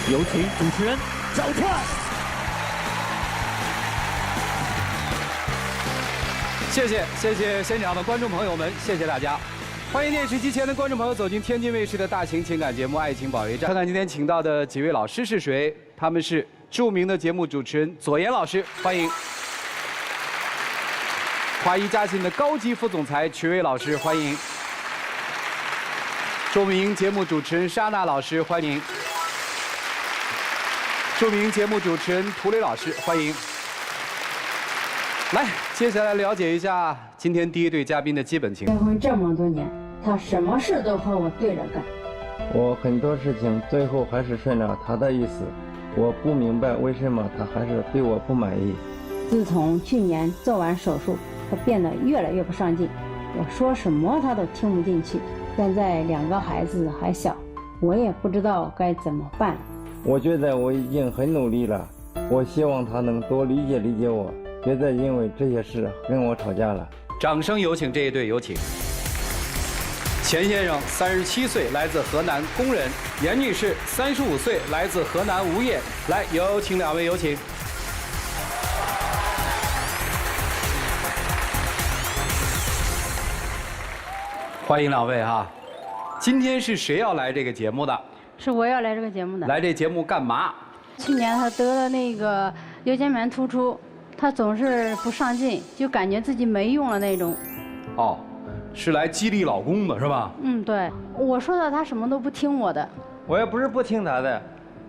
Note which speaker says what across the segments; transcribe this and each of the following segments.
Speaker 1: 有请主持人赵川。
Speaker 2: 谢谢现场的观众朋友们，谢谢大家。欢迎电视机前的观众朋友走进天津卫视的大型情感节目《爱情保卫战》，看看今天请到的几位老师是谁？他们是著名的节目主持人左岩老师，欢迎；华谊嘉信的高级副总裁曲薇老师，欢迎；著名节目主持人莎娜老师，欢迎；著名节目主持人涂磊老师，欢迎。来，接下来了解一下今天第一对嘉宾的基本情况。
Speaker 3: 结婚这么多年，他什么事都和我对着干。
Speaker 4: 我很多事情最后还是顺着他的意思，我不明白为什么他还是对我不满意。
Speaker 3: 自从去年做完手术，他变得越来越不上进，我说什么他都听不进去。现在2个孩子还小，我也不知道该怎么办。
Speaker 4: 我觉得我已经很努力了，我希望他能多理解我，别再因为这些事跟我吵架了。
Speaker 2: 掌声有请这一对，有请。钱先生37岁，来自河南工人；严女士35岁，来自河南无业。来，有请2位，有请。欢迎2位哈。今天是谁要来这个节目的？
Speaker 3: 是我要来这个节目的。
Speaker 2: 来这节目干嘛？
Speaker 3: 去年他得了那个腰间盘突出，他总是不上进，就感觉自己没用了那种。
Speaker 2: 哦，是来激励老公的是吧？
Speaker 3: 嗯，对，我说的他什么都不听我的。
Speaker 4: 我也不是不听他的，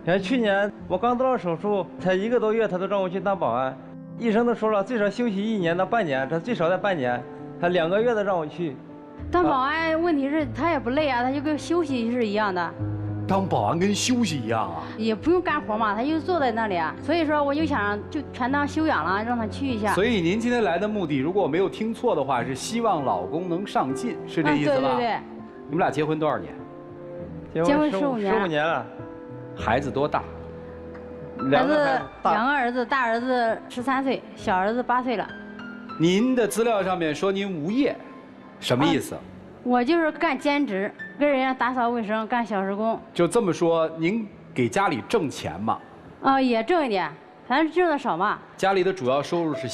Speaker 4: 像去年我刚做了手术，才1个多月，他都让我去当保安，医生都说了最少休息1年到半年，他最少在半年，他2个月的让我去。
Speaker 3: 当保安问题是他也不累啊，他就跟休息是一样的。
Speaker 2: 当保安跟休息一样啊？
Speaker 3: 也不用干活嘛，他就坐在那里啊。所以说，我就想就全当休养了，让他去一下。
Speaker 2: 所以您今天来的目的，如果我没有听错的话，是希望老公能上进，是这意思吧？
Speaker 3: 对。
Speaker 2: 你们俩结婚多少年？
Speaker 3: 结婚15年。
Speaker 4: 15年了。
Speaker 2: 孩子多大
Speaker 3: 2个儿子，大儿子13岁，小儿子8岁了。
Speaker 2: 您的资料上面说您无业，什么意思？
Speaker 3: 我就是干兼职，跟人家打扫卫生，干小时工。
Speaker 2: 就这么说，您给家里挣钱吗？
Speaker 3: 也挣一点，反正挣的少嘛。
Speaker 2: 家里的主要收入是。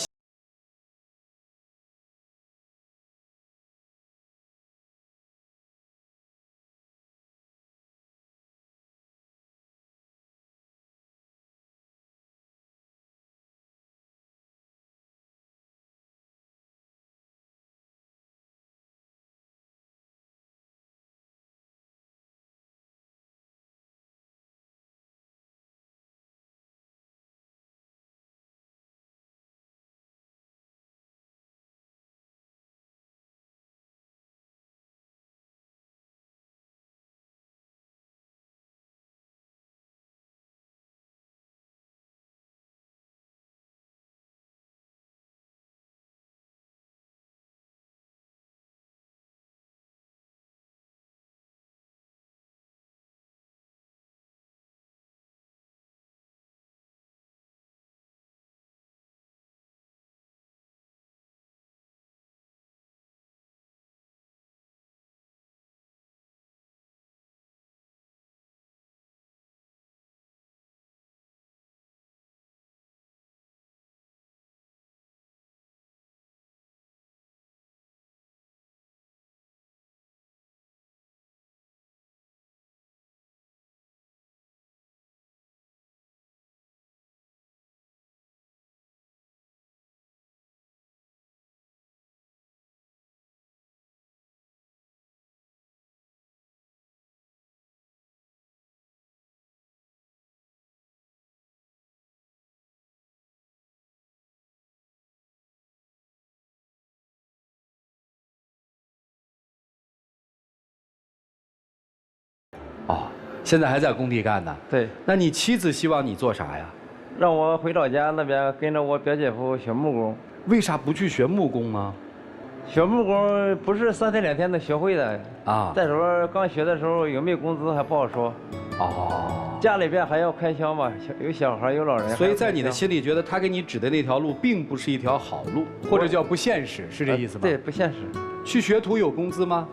Speaker 2: 哦，现在还在工地干呢。
Speaker 4: 对。
Speaker 2: 那你妻子希望你做啥呀？
Speaker 4: 让我回老家那边跟着我表姐夫学木工。
Speaker 2: 为啥不去学木工呢？
Speaker 4: 学木工不是3天2天能学会的啊。再说刚学的时候有没有工资还不好说。哦。家里边还要开销嘛，有小孩有老人。
Speaker 2: 所以在你的心里觉得他给你指的那条路并不是一条好路，或者叫不现实，是这意思吗？
Speaker 4: 对，不现实。
Speaker 2: 去学徒有工资吗？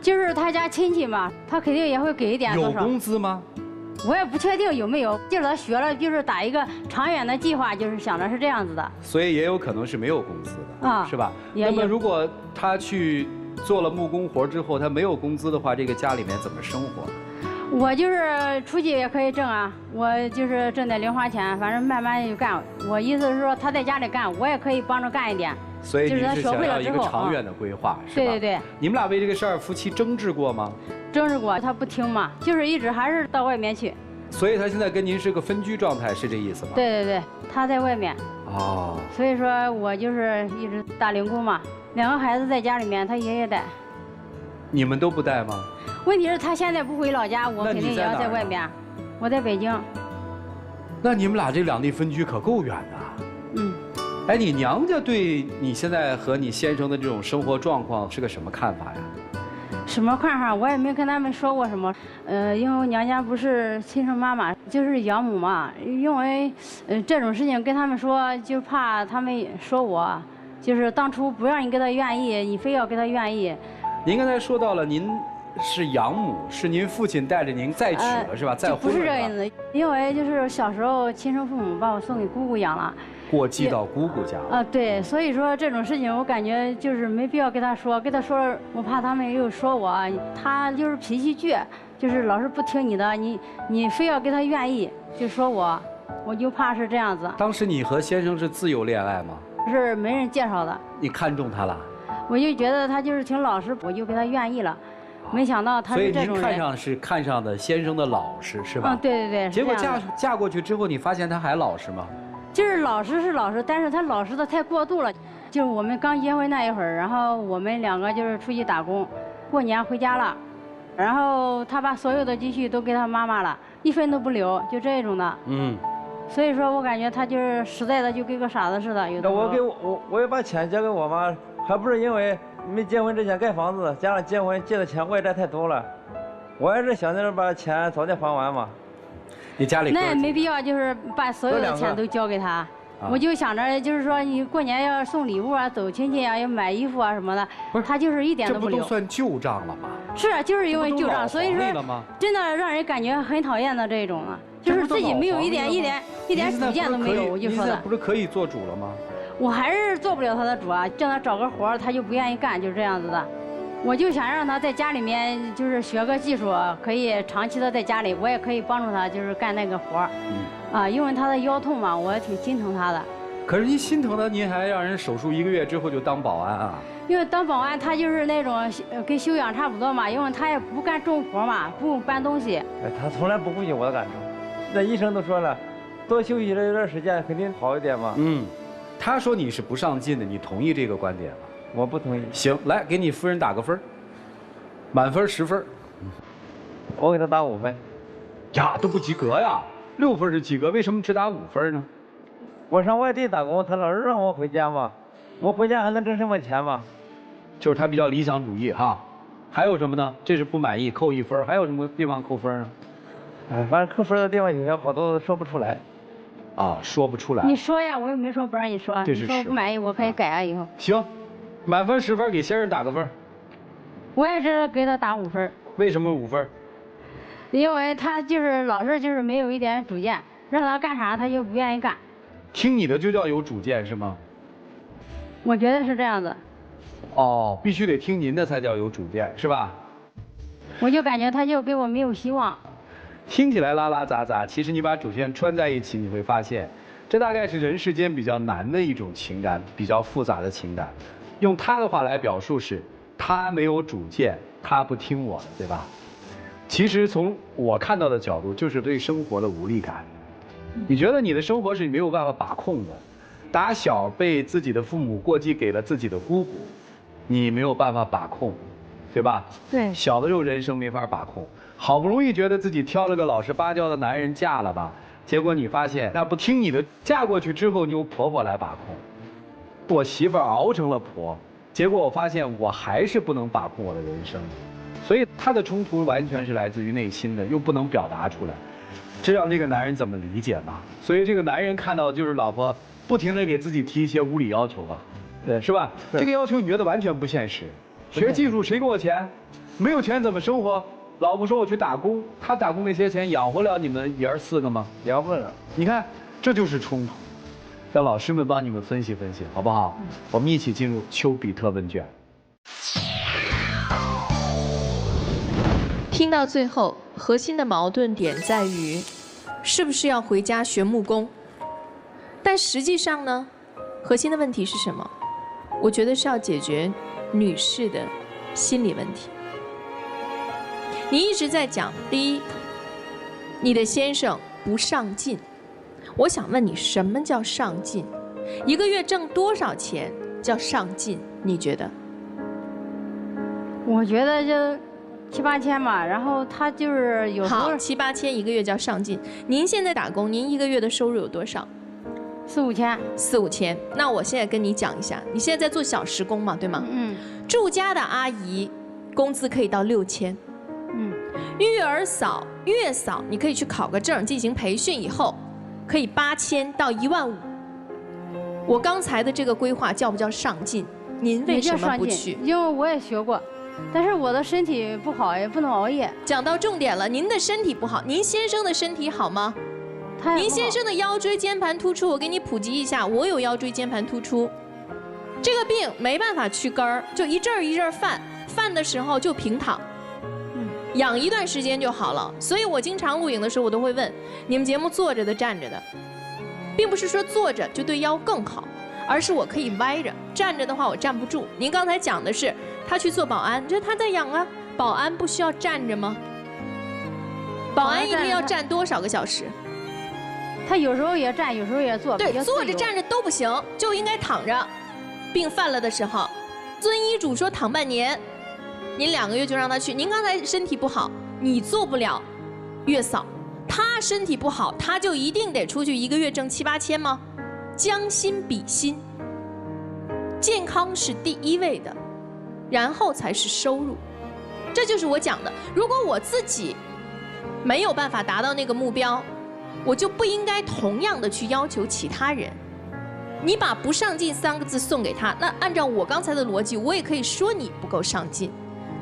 Speaker 3: 就是他家亲戚嘛，他肯定也会给一点。
Speaker 2: 有工资吗？
Speaker 3: 我也不确定有没有，就是他学了，就是打一个长远的计划，就是想着是这样子的。
Speaker 2: 所以也有可能是没有工资的
Speaker 3: 啊，
Speaker 2: 是吧？
Speaker 3: 也
Speaker 2: 那么如果他去做了木工活之后，他没有工资的话，这个家里面怎么生活？
Speaker 3: 我就是出去也可以挣啊，我就是挣点零花钱，反正慢慢就干。我意思是说他在家里干，我也可以帮着干一点。
Speaker 2: 所以你是想要一个
Speaker 3: 就是他学会了之后
Speaker 2: 长远的规划，是吧？
Speaker 3: 对对对。
Speaker 2: 你们俩为这个事儿夫妻争执过吗？
Speaker 3: 争执过，他不听嘛，就是一直还是到外面去。
Speaker 2: 所以他现在跟您是个分居状态，是这意思吗？
Speaker 3: 对对对，他在外面。
Speaker 2: 哦。
Speaker 3: 所以说我就是一直打零工嘛，两个孩子在家里面，他爷爷带。
Speaker 2: 你们都不带吗？
Speaker 3: 问题是，他现在不回老家，我肯定也要在外面。我在北京。
Speaker 2: 那你们俩这两地分居可够远的。
Speaker 3: 嗯。
Speaker 2: 哎，你娘家对你现在和你先生的这种生活状况是个什么看法呀？
Speaker 3: 什么看法？我也没跟他们说过什么。因为我娘家不是亲生妈妈，就是养母嘛。因为这种事情跟他们说，就怕他们说我，就是当初不让你跟他愿意，你非要跟他愿意。
Speaker 2: 您刚才说到了，您是养母，是您父亲带着您再娶的是吧？再婚
Speaker 3: 不是这样子，因为就是小时候亲生父母把我送给姑姑养了。
Speaker 2: 过继到姑姑家了。
Speaker 3: 对，所以说这种事情我感觉就是没必要跟他说，跟他说我怕他们又说我，他就是脾气倔，就是老是不听你的，你非要跟他愿意，就说我就怕是这样子。
Speaker 2: 当时你和先生是自由恋爱吗？
Speaker 3: 是没人介绍的。
Speaker 2: 你看中他了？
Speaker 3: 我就觉得他就是挺老实，我就跟他愿意了。没想到他是这种人。
Speaker 2: 所以您看上的先生的老实是吧？
Speaker 3: 对对对。
Speaker 2: 结果嫁过去之后，你发现他还老实吗？
Speaker 3: 就是老实是老实，但是他老实的太过度了。就是我们刚结婚那一会儿，然后我们两个就是出去打工，过年回家了，然后他把所有的积蓄都给他妈妈了，一分都不留，就这种的。嗯。所以说我感觉他就是实在的就跟个傻子似的。有的时候
Speaker 4: 我也把钱借给我妈，还不是因为没结婚之前盖房子，加上结婚借的钱外债太多了，我也是想着把钱早点还完嘛。
Speaker 2: 你家里
Speaker 3: 那也没必要，就是把所有的钱都交给他。我就想着，就是说你过年要送礼物啊，走亲戚啊，要买衣服啊什么的，他就是一点都不留。
Speaker 2: 这不都算旧账了吗？
Speaker 3: 是啊，就是因为旧账，所以说真的让人感觉很讨厌的这种啊，就是自己没有一点主见都没有，我就说的。
Speaker 2: 你现在不是可以做主了吗？
Speaker 3: 我还是做不了他的主啊，叫他找个活他就不愿意干，就是这样子的。我就想让他在家里面就是学个技术，可以长期的在家里，我也可以帮助他，就是干那个活因为他的腰痛嘛，我也挺心疼他的。
Speaker 2: 可是您心疼他，您还让人手术1个月之后就当保安啊？
Speaker 3: 因为当保安他就是那种跟休养差不多嘛，因为他也不干重活嘛，不搬东西。
Speaker 4: 他从来不顾及我的感受。那医生都说了，多休息了一段时间肯定好一点嘛。
Speaker 2: 他说你是不上进的，你同意这个观点吗？
Speaker 4: 我不同意。
Speaker 2: 行，来给你夫人打个分，满分10分。
Speaker 4: 我给他打5分。
Speaker 2: 呀，都不及格呀！6分是及格，为什么只打5分呢？
Speaker 4: 我上外地打工，他老是让我回家嘛，我回家还能挣什么钱嘛？
Speaker 2: 就是他比较理想主义哈。还有什么呢？这是不满意，扣1分。还有什么地方扣分啊？
Speaker 4: 反正扣分的地方有些好多都说不出来。
Speaker 2: 说不出来。
Speaker 3: 你说呀，我又没说不让你说。
Speaker 2: 这是
Speaker 3: 你说不满意，我可以改啊，以后。
Speaker 2: 行，满分10分，给先生打个分。
Speaker 3: 我也是给他打5分。
Speaker 2: 为什么5分？
Speaker 3: 因为他就是老是就是没有一点主见，让他干啥他就不愿意干。
Speaker 2: 听你的就叫有主见是吗？
Speaker 3: 我觉得是这样子。
Speaker 2: 必须得听您的才叫有主见是吧？
Speaker 3: 我就感觉他就给我没有希望。
Speaker 2: 听起来拉拉杂杂，其实你把主线串在一起，你会发现，这大概是人世间比较难的一种情感，比较复杂的情感。用他的话来表述是，他没有主见，他不听我的，对吧？其实从我看到的角度，就是对生活的无力感。你觉得你的生活是没有办法把控的，打小被自己的父母过继给了自己的姑姑，你没有办法把控，对吧？
Speaker 3: 对。
Speaker 2: 小的时候人生没法把控。好不容易觉得自己挑了个老实巴交的男人嫁了吧，结果你发现那不听你的，嫁过去之后你由婆婆来把控，我媳妇熬成了婆，结果我发现我还是不能把控我的人生，所以他的冲突完全是来自于内心的，又不能表达出来，这让这个男人怎么理解呢？所以这个男人看到就是老婆不停地给自己提一些无理要求吧，对，是吧？这个要求你觉得完全不现实，学技术谁给我钱？没有钱怎么生活？老婆说我去打工，他打工那些钱养活了你们爷儿4个吗？
Speaker 4: 养活了。
Speaker 2: 你看，这就是冲突。让老师们帮你们分析分析，好不好？我们一起进入丘比特问卷。
Speaker 5: 听到最后，核心的矛盾点在于，是不是要回家学木工？但实际上呢，核心的问题是什么？我觉得是要解决女士的心理问题。你一直在讲，第一，你的先生不上进。我想问你，什么叫上进？1个月挣多少钱叫上进？你觉得？
Speaker 3: 我觉得就7、8千吧，然后他就是有时候
Speaker 5: 好，7、8千1个月叫上进。您现在打工，您1个月的收入有多少
Speaker 3: ？4、5千。
Speaker 5: 4、5千。那我现在跟你讲一下，你现在在做小时工嘛，对吗？
Speaker 3: 嗯。
Speaker 5: 住家的阿姨，工资可以到6千。
Speaker 3: 嗯。
Speaker 5: 育儿嫂、月嫂，你可以去考个证，进行培训以后，可以8千到1万5。我刚才的这个规划叫不叫上进？您为什么不去？
Speaker 3: 因为我也学过。但是我的身体不好，也不能熬夜。
Speaker 5: 讲到重点了，您的身体不好，您先生的身体好吗？您先生的腰椎间盘突出，我给你普及一下，我有腰椎间盘突出，这个病没办法去根儿，就一阵儿一阵儿犯，犯的时候就平躺，养一段时间就好了。所以我经常录影的时候，我都会问你们节目坐着的、站着的，并不是说坐着就对腰更好，而是我可以歪着，站着的话我站不住。您刚才讲的是他去做保安，这他在养啊，保安不需要站着吗？保安一天要站多少个小时？
Speaker 3: 他有时候也站，有时候也坐。
Speaker 5: 对，坐着站着都不行，就应该躺着。病犯了的时候，遵医嘱说躺半年，您2个月就让他去。您刚才身体不好，你做不了月嫂，他身体不好，他就一定得出去1个月挣7、8千吗？将心比心，健康是第1位的，然后才是收入。这就是我讲的，如果我自己没有办法达到那个目标，我就不应该同样的去要求其他人。你把不上进3个字送给他，那按照我刚才的逻辑，我也可以说你不够上进，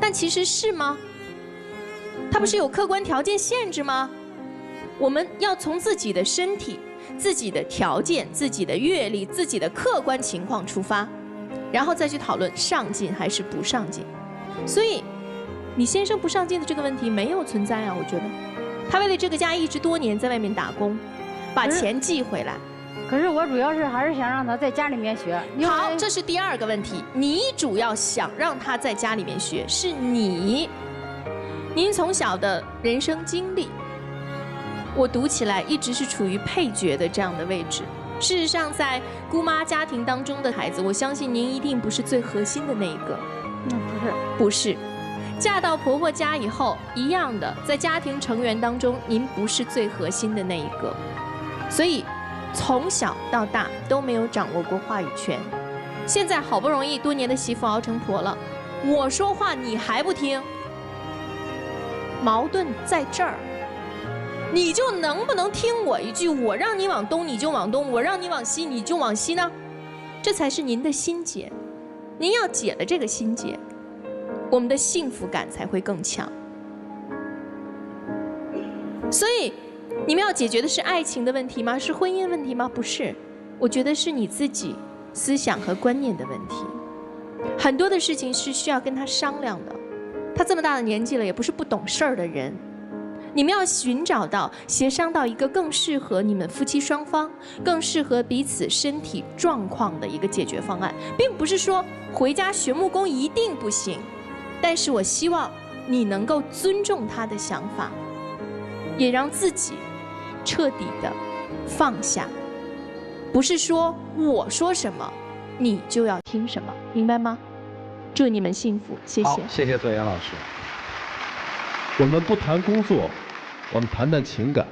Speaker 5: 但其实是吗？他不是有客观条件限制吗？我们要从自己的身体、自己的条件、自己的阅历、自己的客观情况出发，然后再去讨论上进还是不上进。所以你先生不上进的这个问题没有存在啊，我觉得他为了这个家一直多年在外面打工，把钱寄回来。
Speaker 3: 可是我主要是还是想让他在家里面学。
Speaker 5: 好，这是第2个问题，你主要想让他在家里面学，是您从小的人生经历，我读起来一直是处于配角的这样的位置。事实上，在姑妈家庭当中的孩子，我相信您一定不是最核心的那一个。不是。嫁到婆婆家以后，一样的，在家庭成员当中，您不是最核心的那一个，所以从小到大都没有掌握过话语权。现在好不容易多年的媳妇熬成婆了，我说话你还不听，矛盾在这儿。你就能不能听我一句？我让你往东你就往东，我让你往西你就往西呢？这才是您的心结。您要解了这个心结，我们的幸福感才会更强。所以你们要解决的是爱情的问题吗？是婚姻问题吗？不是，我觉得是你自己思想和观念的问题。很多的事情是需要跟他商量的，他这么大的年纪了，也不是不懂事儿的人。你们要寻找到协商到一个更适合你们夫妻双方、更适合彼此身体状况的一个解决方案，并不是说回家学木工一定不行，但是我希望你能够尊重他的想法，也让自己彻底的放下，不是说我说什么你就要听什么，明白吗？祝你们幸福，谢谢。
Speaker 2: 好，谢谢左岩老师。
Speaker 1: 我们不谈工作，我们谈谈情感。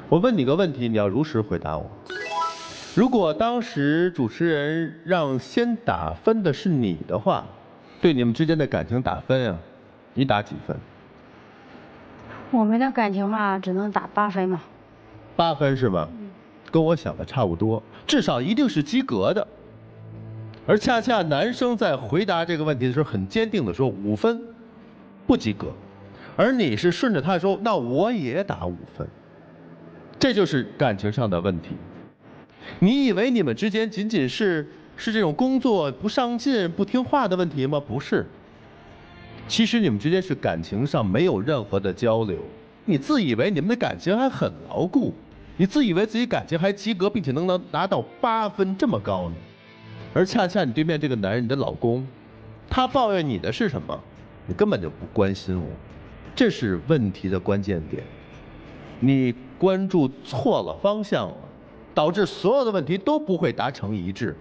Speaker 1: 我问你个问题，你要如实回答我。如果当时主持人让先打分的是你的话，对你们之间的感情打分啊，你打几分？
Speaker 3: 我们的感情嘛，只能打8分嘛。
Speaker 1: 8分是吧？跟我想的差不多，至少一定是及格的。而恰恰男生在回答这个问题的时候，很坚定的说5分不及格。而你是顺着他说，那我也打5分，这就是感情上的问题。你以为你们之间仅仅是这种工作不上进、不听话的问题吗？不是，其实你们之间是感情上没有任何的交流。你自以为你们的感情还很牢固，你自以为自己感情还及格，并且能拿到8分这么高呢？而恰恰你对面这个男人，你的老公，他抱怨你的是什么？你根本就不关心我，这是问题的关键点。你关注错了方向了，导致所有的问题都不会达成一致。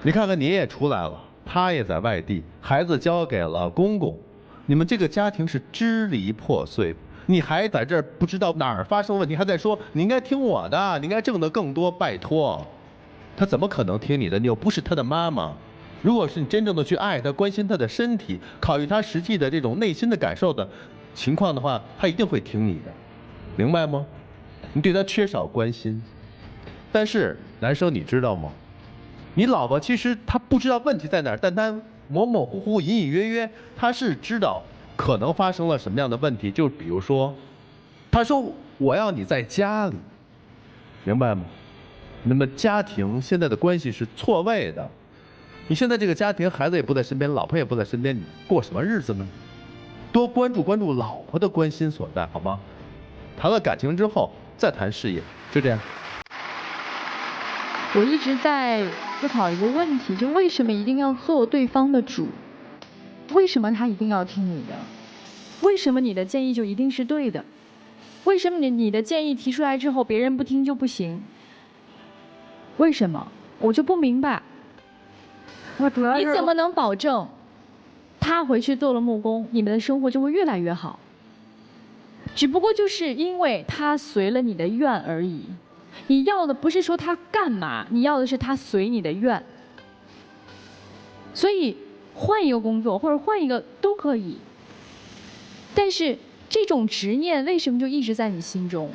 Speaker 1: 你看看你也出来了，他也在外地，孩子交给了公公，你们这个家庭是支离破碎。你还在这儿不知道哪儿发生问题，还在说你应该听我的，你应该挣得更多。拜托，他怎么可能听你的？你又不是他的妈妈。如果是你真正的去爱他、关心他的身体、考虑他实际的这种内心的感受的情况的话，他一定会听你的，明白吗？你对他缺少关心。但是男生你知道吗？你老婆其实她不知道问题在哪儿，但她模模糊糊、隐隐约约，她是知道可能发生了什么样的问题。就比如说，她说我要你在家里，明白吗？那么家庭现在的关系是错位的。你现在这个家庭，孩子也不在身边，老婆也不在身边，你过什么日子呢？多关注老婆的关心所在，好吗？谈了感情之后再谈事业，就这样。
Speaker 6: 我一直在思考一个问题，就为什么一定要做对方的主？为什么他一定要听你的？为什么你的建议就一定是对的？为什么你的建议提出来之后别人不听就不行？为什么？我就不明白。
Speaker 3: 我主要是
Speaker 6: 你怎么能保证他回去做了木工，你们的生活就会越来越好？只不过就是因为他随了你的愿而已。你要的不是说他干嘛，你要的是他随你的愿。所以换一个工作或者换一个都可以，但是这种执念为什么就一直在你心中？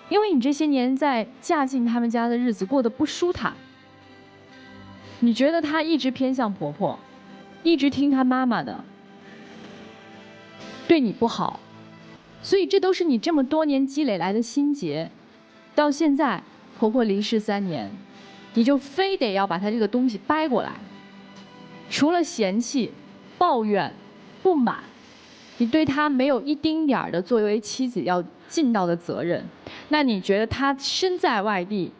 Speaker 6: 因为你这些年在嫁进他们家的日子过得不舒坦，你觉得他一直偏向婆婆，一直听他妈妈的，对你不好，所以这都是你这么多年积累来的心结。到现在婆婆离世3年，你就非得要把她这个东西掰过来，除了嫌弃、抱怨、不满，你对她没有一丁点儿的作为妻子要尽到的责任。那你觉得她身在外地，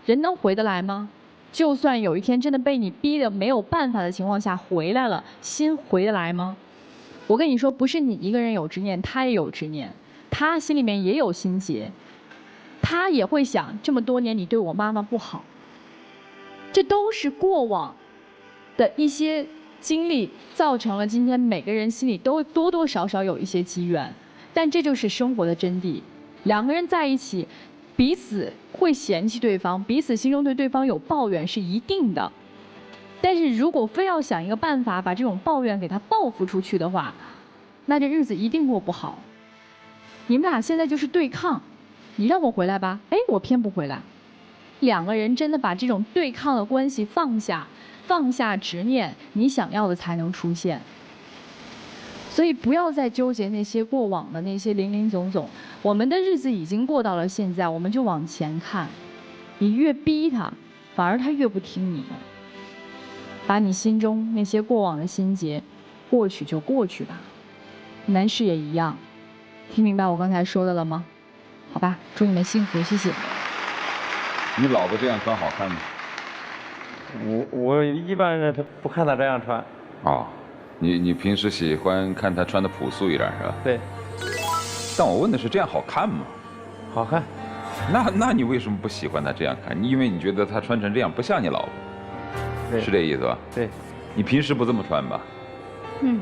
Speaker 6: 人能回得来吗？就算有一天真的被你逼得没有办法的情况下回来了，心回得来吗？我跟你说，不是你一个人有执念，他也有执念，他心里面也有心结，他也会想，这么多年你对我妈妈不好，这都是过往的一些经历造成了今天每个人心里都多多少少有一些积怨，但这就是生活的真谛。两个人在一起，彼此会嫌弃对方，彼此心中对对方有抱怨是一定的，但是如果非要想一个办法把这种抱怨给他报复出去的话，那这日子一定过不好。你们俩现在就是对抗，你让我回来吧，哎，我偏不回来。两个人真的把这种对抗的关系放下，放下执念，你想要的才能出现。所以不要再纠结那些过往的那些林林总总，我们的日子已经过到了现在，我们就往前看。你越逼他，反而他越不听你的。把你心中那些过往的心结，过去就过去吧。男士也一样，听明白我刚才说的了吗？好吧，祝你们幸福，谢谢。
Speaker 7: 你老婆这样穿好看吗？
Speaker 4: 我一般人他不看她这样穿。
Speaker 7: 哦，你平时喜欢看她穿的朴素一点是吧？
Speaker 4: 对。
Speaker 7: 但我问的是这样好看吗？
Speaker 4: 好看。
Speaker 7: 那你为什么不喜欢她这样看？因为你觉得她穿成这样不像你老婆。
Speaker 4: 对。
Speaker 7: 是这意思吧？
Speaker 4: 对。
Speaker 7: 你平时不这么穿吧？
Speaker 6: 嗯。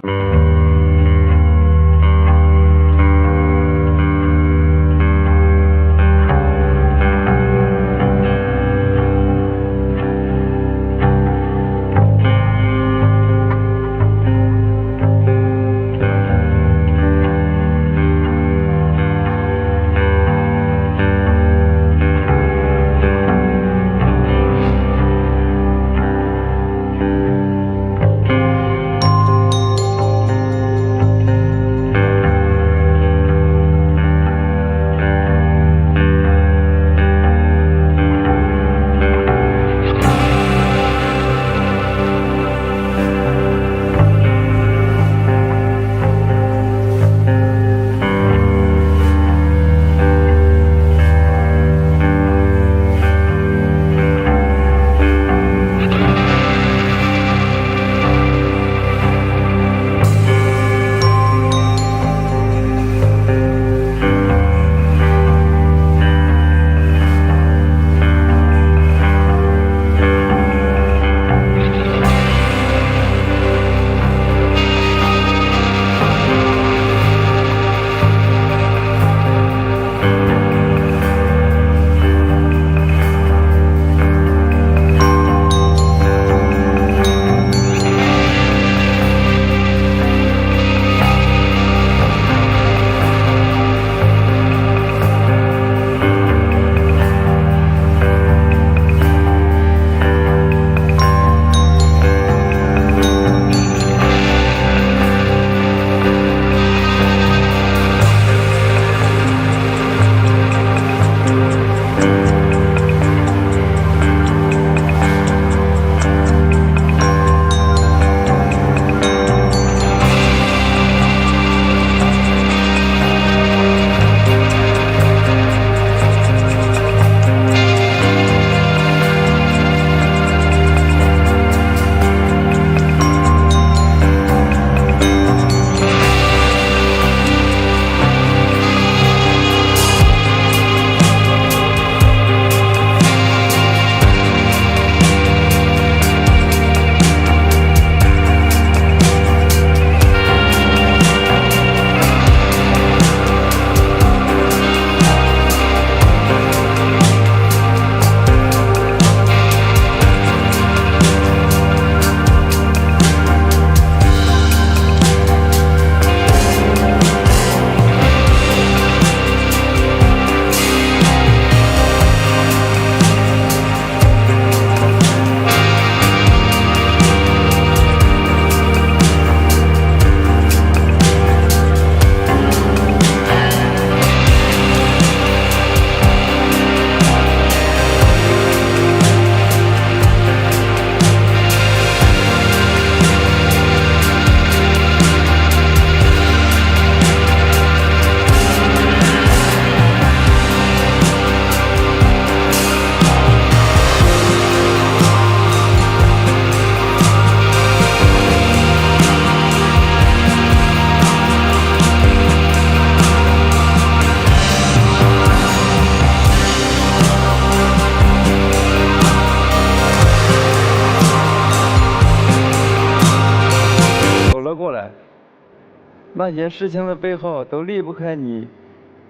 Speaker 4: 那些事情的背后都离不开你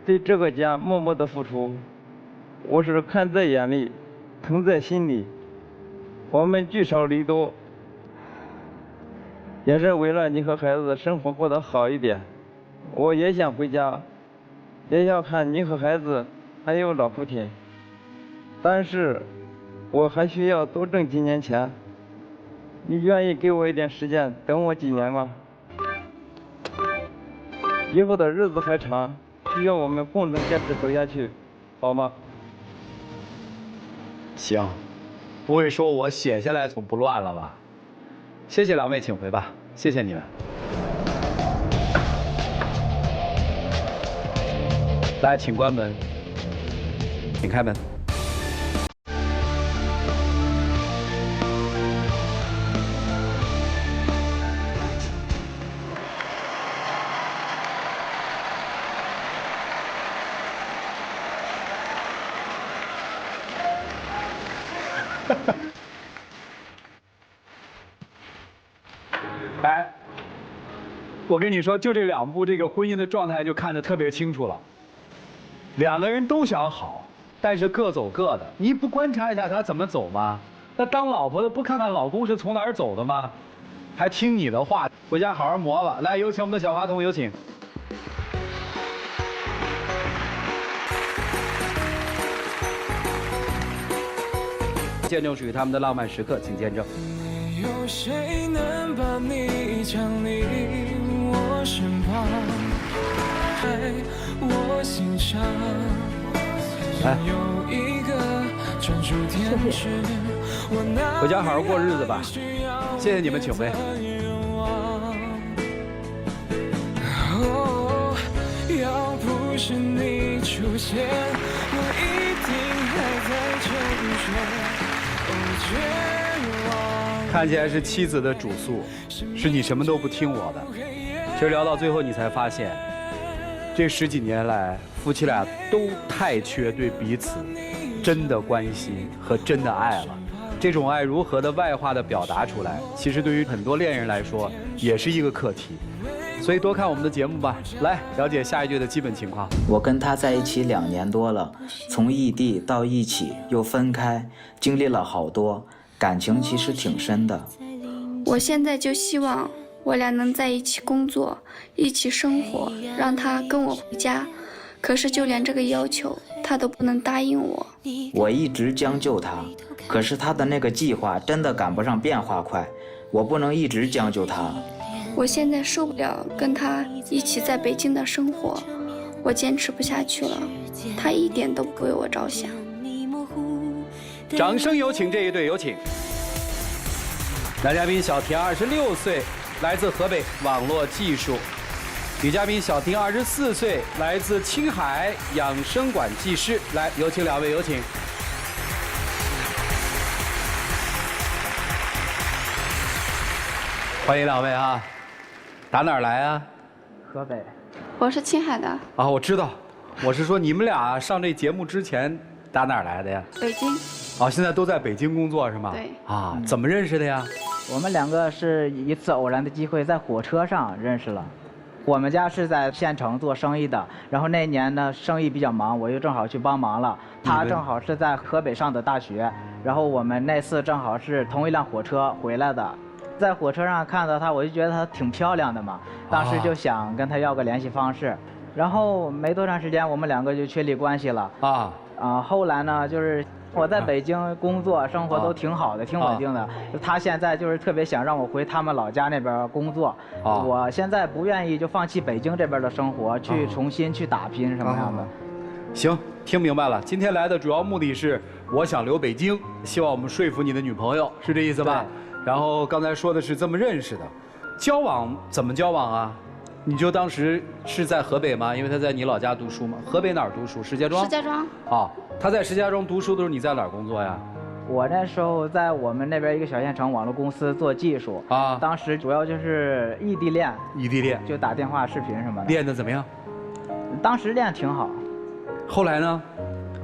Speaker 4: 对这个家默默的付出。我是看在眼里，疼在心里。我们聚少离多，也是为了你和孩子的生活过得好一点。我也想回家，也想看你和孩子还有老父亲，但是我还需要多挣几年钱。你愿意给我一点时间，等我几年吗？以后的日子还长，需要我们共同坚持走下去，好吗？
Speaker 2: 行，不会说我写下来总不乱了吧？谢谢两位，请回吧，谢谢你们。来，请关门，请开门。哎，我跟你说，就这两步，这个婚姻的状态就看得特别清楚了。两个人都想好，但是各走各的。你不观察一下他怎么走吗？那当老婆的不看看老公是从哪儿走的吗？还听你的话，回家好好磨吧。来，有请我们的小花童，有请。见证属于他们的浪漫时刻，请见证。
Speaker 8: 没有谁能把你降临我身旁，在我心上，有一个专属天使。
Speaker 2: 回家好好过日子吧，谢谢你们，请回。
Speaker 8: 哦，要不是你出现，我一定还在沉睡。
Speaker 2: 看起来是妻子的主诉，是你什么都不听我的。其实聊到最后，你才发现，这10几年来，夫妻俩都太缺对彼此真的关心和真的爱了。这种爱如何的外化的表达出来，其实对于很多恋人来说，也是一个课题。所以多看我们的节目吧，来了解下一对的基本情况。
Speaker 9: 我跟他在一起2年多了，从异地到一起又分开，经历了好多，感情其实挺深的。
Speaker 10: 我现在就希望我俩能在一起工作，一起生活，让他跟我回家。可是就连这个要求，他都不能答应我。
Speaker 9: 我一直将就他，可是他的那个计划真的赶不上变化快，我不能一直将就他。
Speaker 10: 我现在受不了跟他一起在北京的生活，我坚持不下去了，他一点都不为我着想。
Speaker 2: 掌声有请这一对，有请。男嘉宾小田26岁，来自河北，网络技术；女嘉宾小丁24岁，来自青海，养生馆技师。来，有请两位，有请。欢迎两位啊！打哪儿来啊？
Speaker 10: 河北。我是青海的。
Speaker 2: 啊，我知道。我是说你们俩上这节目之前打哪儿来的呀？
Speaker 10: 北京。
Speaker 2: 哦，现在都在北京工作是吗？
Speaker 10: 对。
Speaker 2: 啊，怎么认识的呀？
Speaker 11: 我们2个是一次偶然的机会在火车上认识了。我们家是在县城做生意的，然后那年呢生意比较忙，我又正好去帮忙了。他正好是在河北上的大学，然后我们那次正好是同一辆火车回来的。在火车上看到她，我就觉得她挺漂亮的嘛，当时就想跟她要个联系方式，然后没多长时间我们2个就确立关系了。后来呢，就是我在北京工作生活都挺好的，挺稳定的。她现在就是特别想让我回他们老家那边工作，我现在不愿意就放弃北京这边的生活，去重新去打拼什么样的。
Speaker 2: 行，听明白了。今天来的主要目的是，我想留北京，希望我们说服你的女朋友，是这意思吧？然后刚才说的是这么认识的，交往怎么交往啊？你就当时是在河北吗？因为他在你老家读书吗？河北哪儿读书？石家庄。
Speaker 10: 石家庄。
Speaker 2: 啊，他在石家庄读书的时候，你在哪儿工作呀？
Speaker 11: 我那时候在我们那边一个小县城网络公司做技术啊，当时主要就是异地恋。
Speaker 2: 异地恋
Speaker 11: 就打电话、视频什么的。
Speaker 2: 练得怎么样？
Speaker 11: 当时练挺好。
Speaker 2: 后来呢？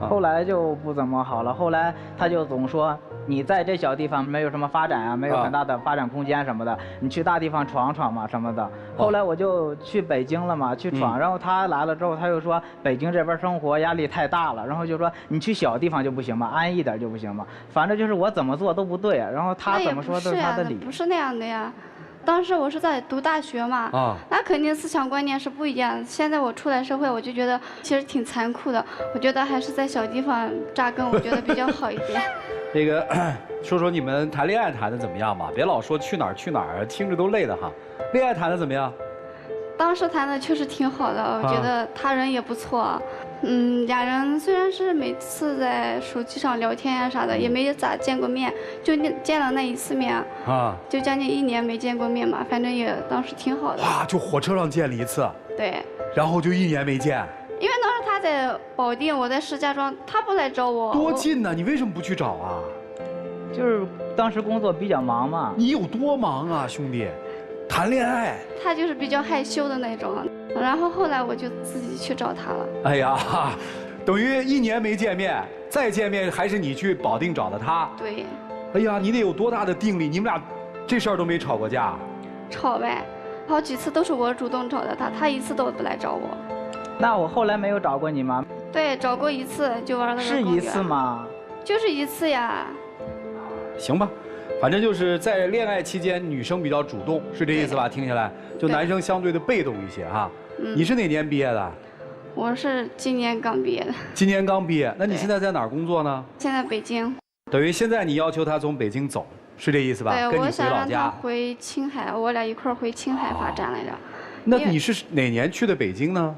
Speaker 11: 后来就不怎么好了。后来他就总说你在这小地方没有什么发展啊，没有很大的发展空间什么的，你去大地方闯闯嘛什么的。后来我就去北京了嘛，去闯。然后他来了之后，他又说北京这边生活压力太大了，然后就说你去小地方就不行吗？安逸点就不行吗？反正就是我怎么做都不对，然后他怎么说都是他的理。
Speaker 10: 不是那样的呀。当时我是在读大学嘛，那肯定思想观念是不一样的。现在我出来社会，我就觉得其实挺残酷的。我觉得还是在小地方扎根，我觉得比较好一点。
Speaker 2: 那个，说说你们谈恋爱谈的怎么样吧？别老说去哪儿去哪儿，听着都累的哈。恋爱谈的怎么样？
Speaker 10: 当时谈的确实挺好的，我觉得他人也不错。俩人虽然是每次在手机上聊天呀啥的，也没咋见过面，就见了那一次面就将近1年没见过面嘛，反正也当时挺好的。
Speaker 2: 哇，就火车上见了一次。
Speaker 10: 对。
Speaker 2: 然后就1年没见。
Speaker 10: 因为当时他在保定，我在石家庄，他不来找我。
Speaker 2: 多近呢？你为什么不去找啊？
Speaker 11: 就是当时工作比较忙嘛。
Speaker 2: 你有多忙啊，兄弟？谈恋爱。
Speaker 10: 他就是比较害羞的那种。然后后来我就自己去找他了。
Speaker 2: 哎呀，等于1年没见面，再见面还是你去保定找的他。
Speaker 10: 对。
Speaker 2: 哎呀，你得有多大的定力？你们俩这事儿都没吵过架？
Speaker 10: 吵呗，好几次都是我主动找的他，他一次都不来找我。
Speaker 11: 那我后来没有找过你吗？
Speaker 10: 对，找过一次，就玩了个
Speaker 11: 是一次吗？
Speaker 10: 就是一次呀。
Speaker 2: 行吧。反正就是在恋爱期间，女生比较主动，是这意思吧？听下来，就男生相对的被动一些哈。你是哪年毕业的？
Speaker 10: 我是今年刚毕业的。
Speaker 2: 今年刚毕业，那你现在在哪儿工作呢？
Speaker 10: 现在北京。
Speaker 2: 等于现在你要求他从北京走，是这意思吧？
Speaker 10: 对，我想让他
Speaker 2: 跟你回老家。
Speaker 10: 回青海，我俩一块儿回青海发展来着。
Speaker 2: 那你是哪年去的北京呢？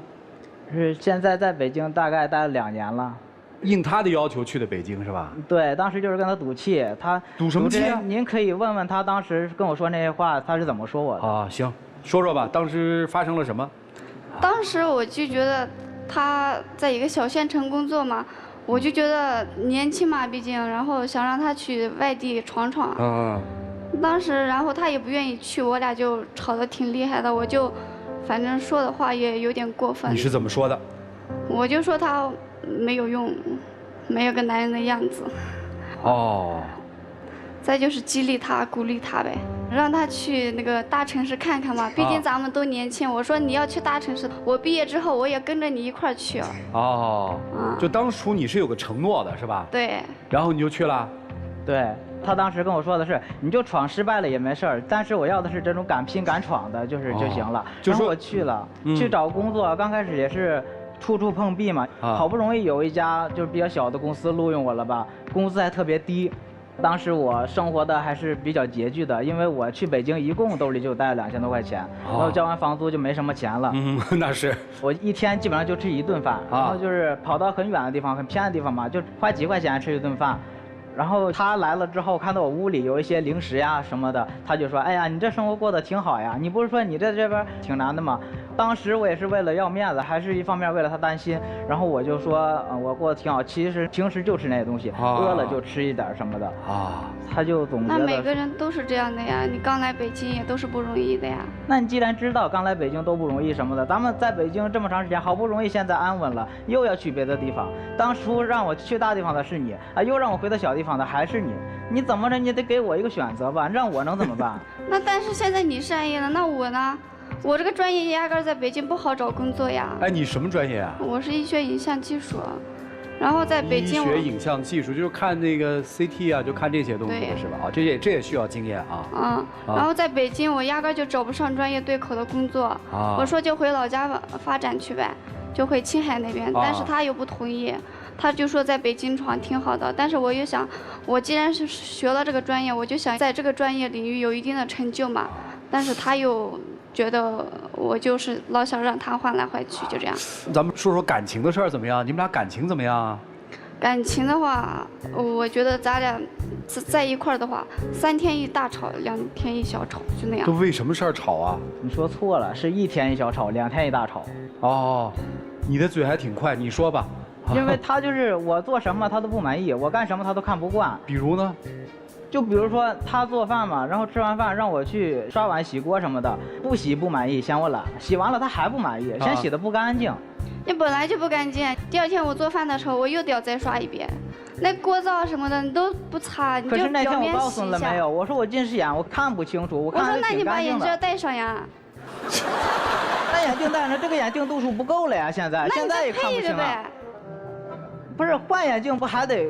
Speaker 11: 是现在在北京大概待了2年了。
Speaker 2: 应他的要求去的北京是吧？
Speaker 11: 对，当时就是跟他赌气，他
Speaker 2: 赌什么气啊？
Speaker 11: 您可以问问他当时跟我说那些话，他是怎么说我的。
Speaker 2: 啊，行，说说吧，当时发生了什么？
Speaker 10: 当时我就觉得他在一个小县城工作嘛，我就觉得年轻嘛，毕竟，然后想让他去外地闯闯。当时，然后他也不愿意去，我俩就吵得挺厉害的，我就反正说的话也有点过分。
Speaker 2: 你是怎么说的？
Speaker 10: 我就说他没有用，没有个男人的样子。再就是激励他、鼓励他呗，让他去那个大城市看看嘛。毕竟咱们都年轻。我说你要去大城市，我毕业之后我也跟着你一块儿去。
Speaker 2: 就当初你是有个承诺的是吧？
Speaker 10: 对。
Speaker 2: 然后你就去了。
Speaker 11: 对，他当时跟我说的是，你就闯失败了也没事儿，但是我要的是这种敢拼敢闯的，就行了。然后我去了，去找工作，刚开始也是处处碰壁嘛。好不容易有一家就是比较小的公司录用我了吧，工资还特别低。当时我生活的还是比较拮据的，因为我去北京一共兜里就带了2000多块钱，然后交完房租就没什么钱了。
Speaker 2: 那是。
Speaker 11: 我一天基本上就吃1顿饭，然后就是跑到很远的地方、很偏的地方嘛，就花几块钱吃1顿饭。然后他来了之后，看到我屋里有一些零食呀什么的，他就说：“哎呀，你这生活过得挺好呀，你不是说你在这边挺难的吗？”当时我也是为了要面子，还是一方面为了他担心，然后我就说：“我过得挺好，其实平时就吃那些东西，饿了就吃一点什么的。”他就总觉得。
Speaker 10: 那每个人都是这样的呀，你刚来北京也都是不容易的呀。
Speaker 11: 那你既然知道刚来北京都不容易什么的，咱们在北京这么长时间，好不容易现在安稳了，又要去别的地方。当初让我去大地方的是你啊，又让我回到小地方的还是你，你怎么着你得给我一个选择吧，让我能怎么办？
Speaker 10: 那但是现在你是安逸了，那我呢？我这个专业压根在北京不好找工作呀。
Speaker 2: 哎，你什么专业啊？
Speaker 10: 我是医学影像技术，然后在北京。
Speaker 2: 医学影像技术就是看那个 CT 啊，就看这些东西的是吧？啊，这也需要经验啊。
Speaker 10: 然后在北京我压根就找不上专业对口的工作，我说就回老家发展去呗，就回青海那边，但是他又不同意。他就说在北京闯挺好的，但是我又想，我既然是学了这个专业，我就想在这个专业领域有一定的成就嘛。但是他又觉得我就是老想让他换来换去，就这样。
Speaker 2: 咱们说说感情的事儿怎么样？你们俩感情怎么样啊？
Speaker 10: 感情的话，我觉得咱俩在一块儿的话，3天一大吵，2天一小吵，就那样。
Speaker 2: 都为什么事儿吵啊？
Speaker 11: 你说错了，是1天一小吵，2天一大吵。
Speaker 2: 你的嘴还挺快，你说吧。
Speaker 11: 因为他就是我做什么他都不满意，我干什么他都看不惯。
Speaker 2: 比如呢？
Speaker 11: 就比如说他做饭嘛，然后吃完饭让我去刷碗洗锅什么的，不洗不满意，嫌我懒，洗完了他还不满意，嫌洗的不干净。
Speaker 10: 你本来就不干净，第2天我做饭的时候我又得要再刷一遍，那过道什么的你都不擦，你就
Speaker 11: 可是那天我
Speaker 10: 表面
Speaker 11: 告诉
Speaker 10: 洗一下。
Speaker 11: 了没有？我说我近视眼，我看不清楚，我看着
Speaker 10: 我说那你
Speaker 11: 挺干净的。
Speaker 10: 把眼镜戴上呀。
Speaker 11: 那眼镜戴上，这个眼镜度数不够了呀，现在也看不清啊。不是换眼镜不还得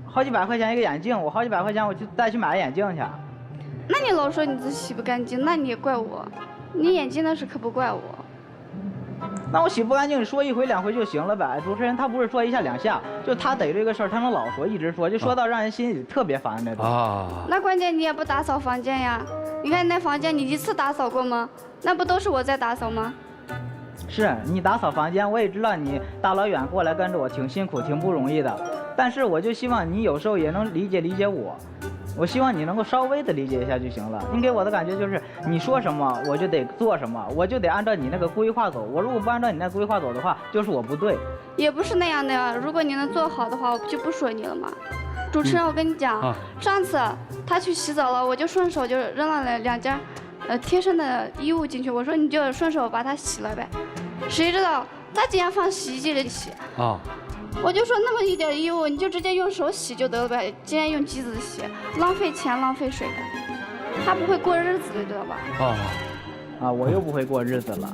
Speaker 11: 好几百块钱一个眼镜？我好几百块钱我就再去买眼镜去。
Speaker 10: 那你老说你自己洗不干净，那你也怪我。你眼睛的事可不怪我。
Speaker 11: 那我洗不干净，你说一回两回就行了呗。主持人他不是说一下两下，就他逮这个事儿，他能老说，一直说，就说到让人心里特别烦那种。
Speaker 2: 啊。
Speaker 10: 那关键你也不打扫房间呀？你看那房间你一次打扫过吗？那不都是我在打扫吗？
Speaker 11: 是你打扫房间，我也知道你大老远过来跟着我挺辛苦，挺不容易的。但是我就希望你有时候也能理解我。我希望你能够稍微的理解一下就行了。你给我的感觉就是你说什么我就得做什么，我就得按照你那个规划走。我如果不按照你那规划走的话，就是我不对。
Speaker 10: 也不是那样的呀。如果你能做好的话，我就不说你了嘛。主持人，我跟你讲，上次他去洗澡了，我就顺手就扔了2件贴身的衣物进去，我说你就顺手把它洗了呗。谁知道他竟然放洗衣机里洗啊！我就说那么一点衣物，你就直接用手洗就得了呗，竟然用机子洗，浪费钱浪费水的。他不会过日子的，知道吧？
Speaker 11: 我又不会过日子了。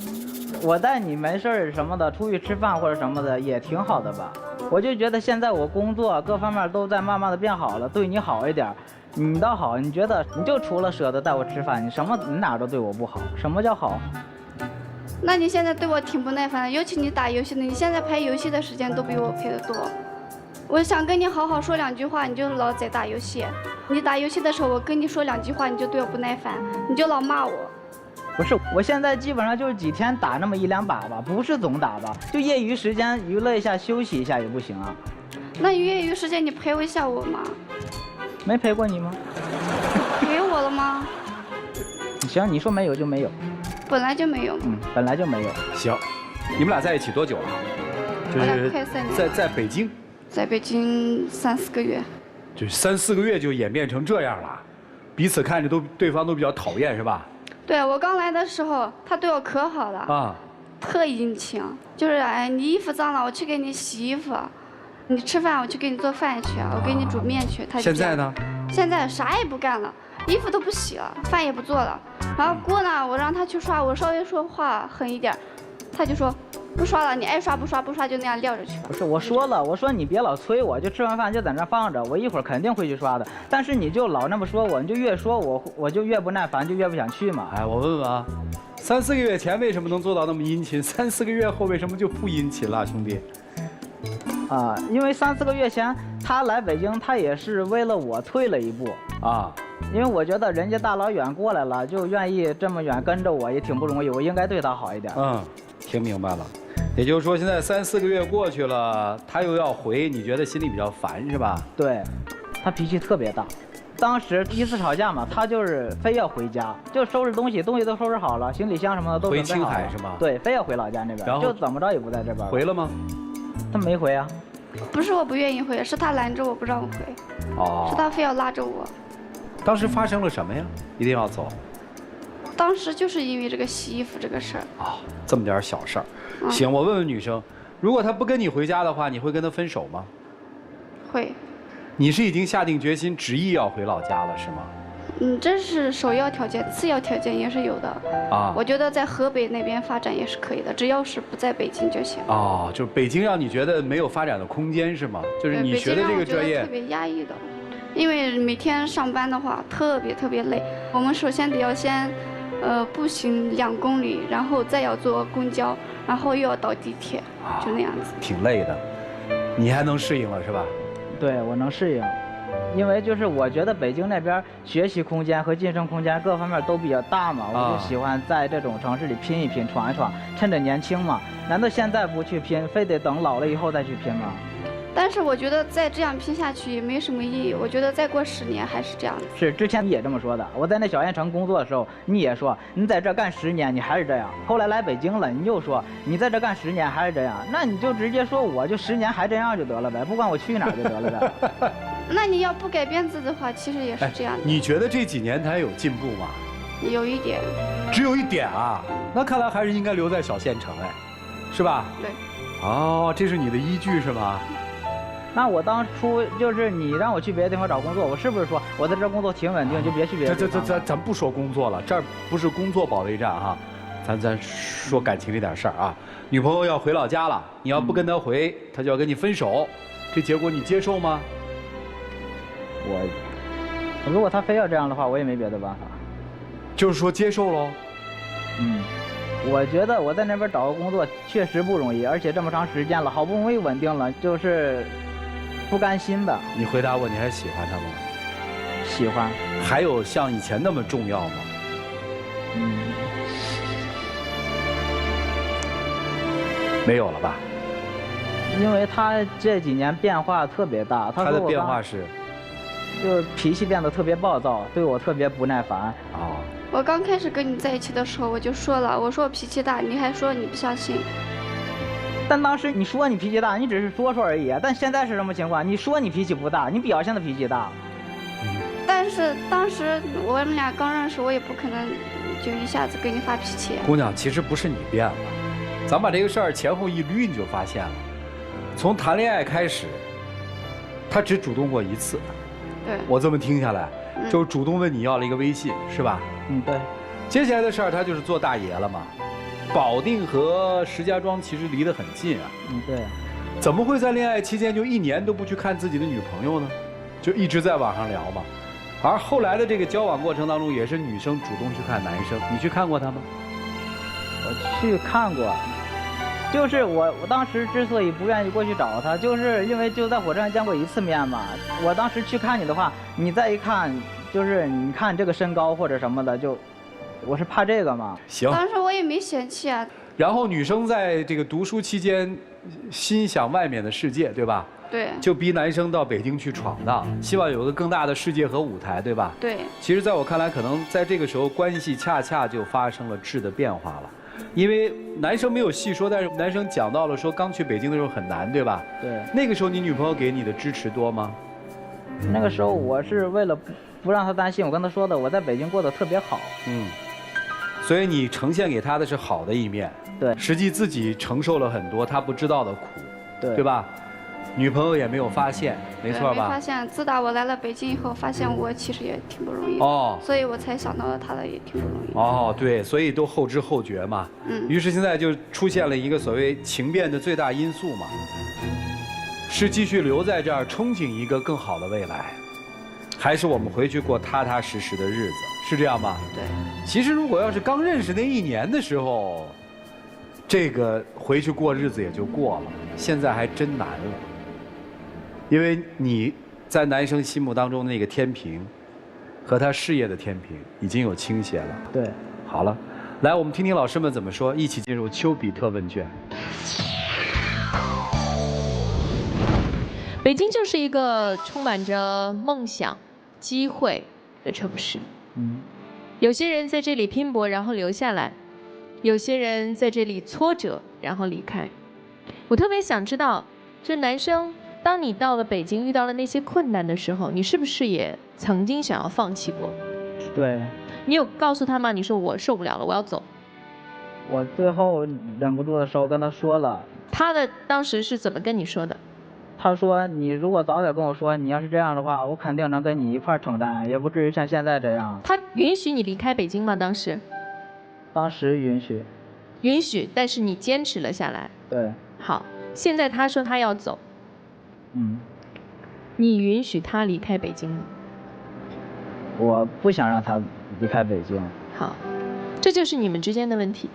Speaker 11: 我带你没事儿什么的出去吃饭或者什么的也挺好的吧。我就觉得现在我工作各方面都在慢慢的变好了，对你好一点。你倒好，你觉得你就除了舍得带我吃饭，你哪都对我不好。什么叫好？
Speaker 10: 那你现在对我挺不耐烦的，尤其你打游戏的，你现在陪游戏的时间都比我陪的多。我想跟你好好说2句话，你就老在打游戏。你打游戏的时候，我跟你说2句话，你就对我不耐烦，你就老骂我。
Speaker 11: 不是，我现在基本上就是几天打那么1、2把吧，不是总打吧，就业余时间娱乐一下、休息一下也不行啊。
Speaker 10: 那业余时间你陪我一下我吗？
Speaker 11: 没陪过你吗？
Speaker 10: 陪我了吗？
Speaker 11: 行，你说没有就没有。
Speaker 10: 本来就没有。
Speaker 11: 本来就没有。
Speaker 2: 行，你们俩在一起多久了？
Speaker 10: 就是快3年。
Speaker 2: 在北京。
Speaker 10: 在北京3、4个月。
Speaker 2: 就3、4个月就演变成这样了，彼此看着对方都比较讨厌是吧？
Speaker 10: 对，我刚来的时候，他对我可好了啊，特殷勤，就是你衣服脏了，我去给你洗衣服；你吃饭，我去给你做饭去，我给你煮面去。他
Speaker 2: 现在呢？
Speaker 10: 现在啥也不干了，衣服都不洗了，饭也不做了。然后锅呢，我让他去刷，我稍微说话狠一点，他就说不刷了，你爱刷不刷，不刷就那样撂着去吧。
Speaker 11: 不是，我说了，我说你别老催我，就吃完饭就在那放着，我一会儿肯定会去刷的。但是你就老那么说我，你就越说我就越不耐烦，就越不想去嘛。
Speaker 2: 哎，我问问啊，3、4个月前为什么能做到那么殷勤？3、4个月后为什么就不殷勤了，兄弟？
Speaker 11: 因为3、4个月前他来北京，他也是为了我退了一步啊。因为我觉得人家大老远过来了，就愿意这么远跟着我，也挺不容易，我应该对他好一点。
Speaker 2: 听明白了。也就是说，现在3、4个月过去了，他又要回，你觉得心里比较烦是吧？
Speaker 11: 对，他脾气特别大。当时第一次吵架嘛，他就是非要回家，就收拾东西都收拾好了，行李箱什么的都准备好了。
Speaker 2: 回青海是吗？
Speaker 11: 对，非要回老家那边，然后就怎么着也不在这边。
Speaker 2: 回了吗？
Speaker 11: 他没回啊。
Speaker 10: 不是我不愿意回，是他拦着我不让我回。是他非要拉着我。
Speaker 2: 当时发生了什么呀？一定要走？
Speaker 10: 当时就是因为这个洗衣服这个事儿。
Speaker 2: 这么点小事儿。行，我问问女生，如果他不跟你回家的话，你会跟他分手吗？
Speaker 10: 会。
Speaker 2: 你是已经下定决心执意要回老家了是吗？
Speaker 10: 这是首要条件，次要条件也是有的。我觉得在河北那边发展也是可以的，只要是不在北京就行。
Speaker 2: 就是北京让你觉得没有发展的空间是吗？就是你学的这个专业
Speaker 10: 特别压抑的，因为每天上班的话特别累。我们首先得要先步行2公里，然后再要坐公交，然后又要倒地铁，就那样子。
Speaker 2: 挺累的，你还能适应了是吧？
Speaker 11: 对，我能适应。因为就是我觉得北京那边学习空间和晋升空间各方面都比较大嘛，我就喜欢在这种城市里拼一拼，闯一闯，趁着年轻嘛。难道现在不去拼，非得等老了以后再去拼吗？
Speaker 10: 但是我觉得再这样拼下去也没什么意义，我觉得再过10年还是这样的。
Speaker 11: 是，之前你也这么说的。我在那小县城工作的时候，你也说你在这干10年，你还是这样。后来来北京了，你又说你在这干10年还是这样，那你就直接说我就10年还这样就得了呗，不管我去哪儿就得了呗。
Speaker 10: 那你要不改变自己的话，其实也是这样的。
Speaker 2: 你觉得这几年他有进步吗？
Speaker 10: 有一点。
Speaker 2: 只有一点啊？那看来还是应该留在小县城哎，是吧？
Speaker 10: 对。
Speaker 2: 这是你的依据是吗？
Speaker 11: 那我当初就是你让我去别的地方找工作，我是不是说我在这工作挺稳定，就别去别的地方？
Speaker 2: 咱不说工作了，这儿不是工作保卫战哈，咱说感情这点事儿啊。女朋友要回老家了，你要不跟她回，她就要跟你分手，这结果你接受吗？
Speaker 11: 如果她非要这样的话，我也没别的办法。
Speaker 2: 就是说接受喽。
Speaker 11: 我觉得我在那边找个工作确实不容易，而且这么长时间了，好不容易稳定了，就是不甘心吧。
Speaker 2: 你回答我，你还喜欢他吗？
Speaker 11: 喜欢。
Speaker 2: 还有像以前那么重要吗？没有了吧？
Speaker 11: 因为他这几年变化特别大。
Speaker 2: 他的变化是？
Speaker 11: 就是脾气变得特别暴躁，对我特别不耐烦。
Speaker 10: 我刚开始跟你在一起的时候，我就说了，我说我脾气大，你还说你不相信。
Speaker 11: 但当时你说你脾气大，你只是说说而已。但现在是什么情况？你说你脾气不大，你表现的脾气大。
Speaker 10: 但是当时我们俩刚认识，我也不可能就一下子给你发脾气。
Speaker 2: 姑娘，其实不是你变了，咱把这个事儿前后一捋，你就发现了，从谈恋爱开始，他只主动过一次。
Speaker 10: 对。
Speaker 2: 我这么听下来，就主动问你要了一个微信，是吧？
Speaker 11: 对。
Speaker 2: 接下来的事儿，他就是做大爷了嘛。保定和石家庄其实离得很近啊。
Speaker 11: 对。
Speaker 2: 怎么会在恋爱期间就1年都不去看自己的女朋友呢？就一直在网上聊嘛。而后来的这个交往过程当中，也是女生主动去看男生，你去看过他吗？
Speaker 11: 我去看过，就是我当时之所以不愿意过去找他，就是因为就在火车上见过1次面嘛。我当时去看你的话，你再一看，就是你看这个身高或者什么的，我是怕这个嘛。
Speaker 2: 行。
Speaker 10: 当时我也没嫌弃啊。
Speaker 2: 然后女生在这个读书期间，心想外面的世界，对吧？
Speaker 10: 对。
Speaker 2: 就逼男生到北京去闯荡，希望有个更大的世界和舞台，对吧？
Speaker 10: 对。
Speaker 2: 其实在我看来，可能在这个时候关系恰恰就发生了质的变化了。因为男生没有细说，但是男生讲到了说刚去北京的时候很难，对吧？
Speaker 11: 对。
Speaker 2: 那个时候你女朋友给你的支持多吗？
Speaker 11: 那个时候我是为了不让她担心，我跟她说的，我在北京过得特别好。
Speaker 2: 所以你呈现给她的是好的一面。
Speaker 11: 对。
Speaker 2: 实际自己承受了很多她不知道的苦，对吧？女朋友也没有发现，没错吧？
Speaker 10: 没发现。自打我来了北京以后，发现我其实也挺不容易的。所以我才想到了他的也挺不容易。
Speaker 2: 对，所以都后知后觉嘛。于是现在就出现了一个所谓情变的最大因素嘛，是继续留在这儿憧憬一个更好的未来，还是我们回去过踏踏实实的日子，是这样吗？
Speaker 10: 对。
Speaker 2: 其实如果要是刚认识那1年的时候，这个回去过日子也就过了，现在还真难了。因为你在男生心目当中那个天平，和他事业的天平已经有倾斜了。
Speaker 11: 对。
Speaker 2: 好了，来我们听听老师们怎么说，一起进入丘比特问卷。
Speaker 6: 北京就是一个充满着梦想、机会的城市。有些人在这里拼搏，然后留下来；有些人在这里挫折，然后离开。我特别想知道，这男生。当你到了北京遇到了那些困难的时候，你是不是也曾经想要放弃过？
Speaker 11: 对。
Speaker 6: 你有告诉他吗？你说我受不了了，我要走。
Speaker 11: 我最后忍不住的时候跟他说了。
Speaker 6: 他的当时是怎么跟你说的？
Speaker 11: 他说你如果早点跟我说，你要是这样的话，我肯定能跟你一块承担，也不至于像现在这样。
Speaker 6: 他允许你离开北京吗？当时？
Speaker 11: 当时允许。
Speaker 6: 允许，但是你坚持了下来。
Speaker 11: 对。
Speaker 6: 好，现在他说他要走。你允许他离开北京吗？
Speaker 11: 我不想让他离开北京。
Speaker 6: 好，这就是你们之间的问题。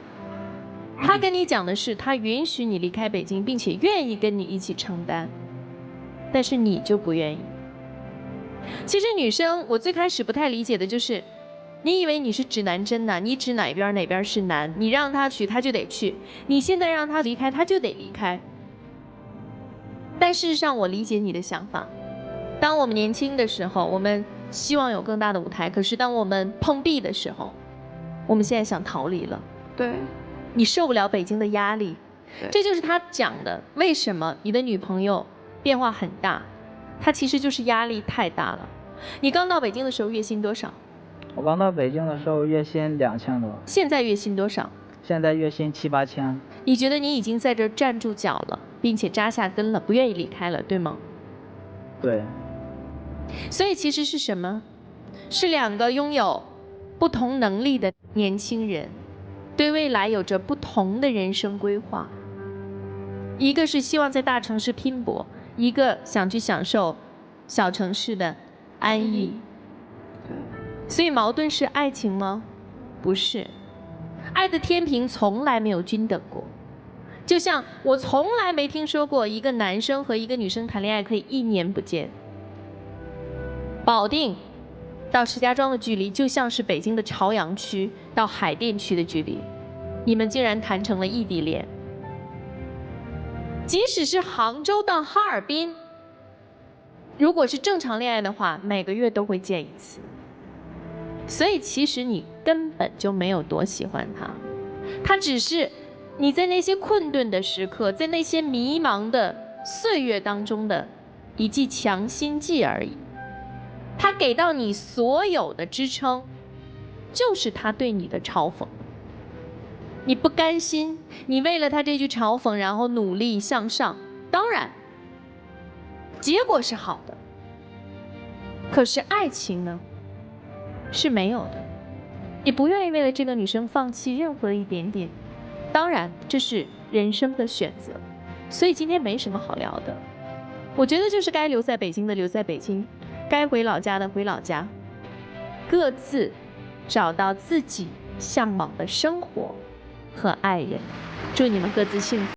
Speaker 6: 他跟你讲的是他允许你离开北京，并且愿意跟你一起承担，但是你就不愿意。其实女生，我最开始不太理解的就是，你以为你是指南针呐，你指哪边是南，你让他去他就得去，你现在让他离开他就得离开。但事实上，我理解你的想法。当我们年轻的时候，我们希望有更大的舞台，可是当我们碰壁的时候，我们现在想逃离了。
Speaker 10: 对。
Speaker 6: 你受不了北京的压力，这就是他讲的。为什么你的女朋友变化很大？她其实就是压力太大了。你刚到北京的时候月薪多少？
Speaker 11: 我刚到北京的时候月薪2000多。
Speaker 6: 现在月薪多少？
Speaker 11: 现在月薪7、8千。
Speaker 6: 你觉得你已经在这站住脚了，并且扎下根了，不愿意离开了，对吗？
Speaker 11: 对。
Speaker 12: 所以其实是什么？是两个拥有不同能力的年轻人，对未来有着不同的人生规划。一个是希望在大城市拼搏，一个想去享受小城市的安逸。所以矛盾是爱情吗？不是，爱的天平从来没有均等过。就像我从来没听说过一个男生和一个女生谈恋爱可以1年不见。保定到石家庄的距离就像是北京的朝阳区到海淀区的距离，你们竟然谈成了异地恋。即使是杭州到哈尔滨，如果是正常恋爱的话，每个月都会见一次。所以其实你根本就没有多喜欢他，他只是你在那些困顿的时刻，在那些迷茫的岁月当中的一剂强心剂而已。他给到你所有的支撑，就是他对你的嘲讽。你不甘心，你为了他这句嘲讽，然后努力向上，当然，结果是好的。可是爱情呢，是没有的。你不愿意为了这个女生放弃任何一点点，当然这是人生的选择。所以今天没什么好聊的，我觉得就是该留在北京的留在北京，该回老家的回老家，各自找到自己向往的生活和爱人。祝你们各自幸福。